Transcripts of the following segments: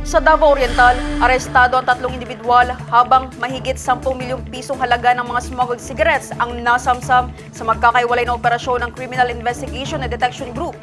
Sa Davao Oriental, arestado ang 3 individual habang mahigit 10 milyong pisong halaga ng mga smuggled cigarettes ang nasamsam sa magkakaiwalay na operasyon ng Criminal Investigation and Detection Group.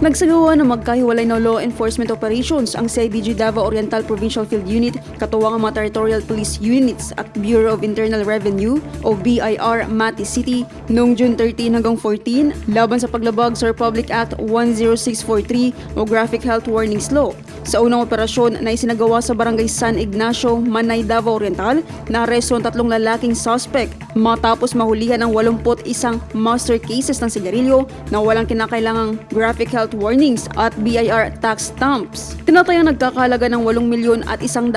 Nagsagawa ng magkahiwalay na law enforcement operations ang CIDG Davao Oriental Provincial Field Unit, katuwang ang mga Territorial Police Units at Bureau of Internal Revenue o BIR Mati City noong June 13 hanggang 14 laban sa paglabag sa Republic Act 10643 o Graphic Health Warnings Law. Sa unang operasyon na isinagawa sa Barangay San Ignacio, Manay, Davao Oriental, naaresto ang 3 lalaking suspect matapos mahulihan ang 81 master cases ng sigarilyo na walang kinakailangang graphic health warnings at BIR tax stamps. Tinatayang nagkakahalaga ng 8 milyon at 100,000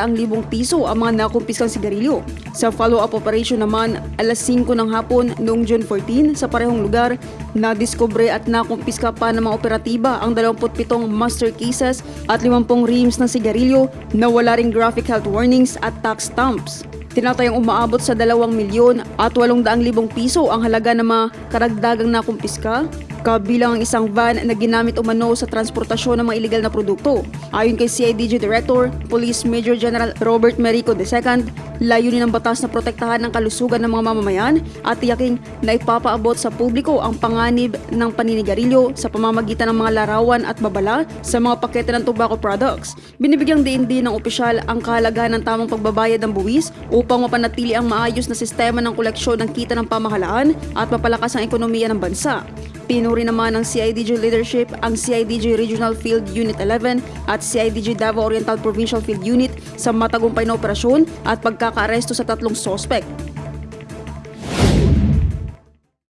piso ang mga nakumpiskang sigarilyo. Sa follow-up operation naman, alas 5 ng hapon noong June 14 sa parehong lugar, nadiskubre at nakumpiska pa ng mga operatiba ang 27 master cases at 50 reams ng sigarilyo na wala ring graphic health warnings at tax stamps. Tinatayang umaabot sa 2 milyon at 800,000 piso ang halaga ng mga karagdagang nakumpiska, kabilang ang isang van na ginamit umano sa transportasyon ng mga iligal na produkto. Ayon kay CIDG Director, Police Major General Robert Merico II, layunin ng batas na protektahan ang kalusugan ng mga mamamayan at tiyaking na ipapaabot sa publiko ang panganib ng paninigarilyo sa pamamagitan ng mga larawan at babala sa mga pakete ng tobacco products. Binibigyang diin din ng opisyal ang kahalagahan ng tamang pagbabayad ng buwis upang mapanatili ang maayos na sistema ng koleksyon ng kita ng pamahalaan at mapalakas ang ekonomiya ng bansa. Pinuri naman ng CIDG leadership ang CIDG Regional Field Unit 11 at CIDG Davao Oriental Provincial Field Unit sa matagumpay na operasyon at pagkakaaresto sa 3 suspect.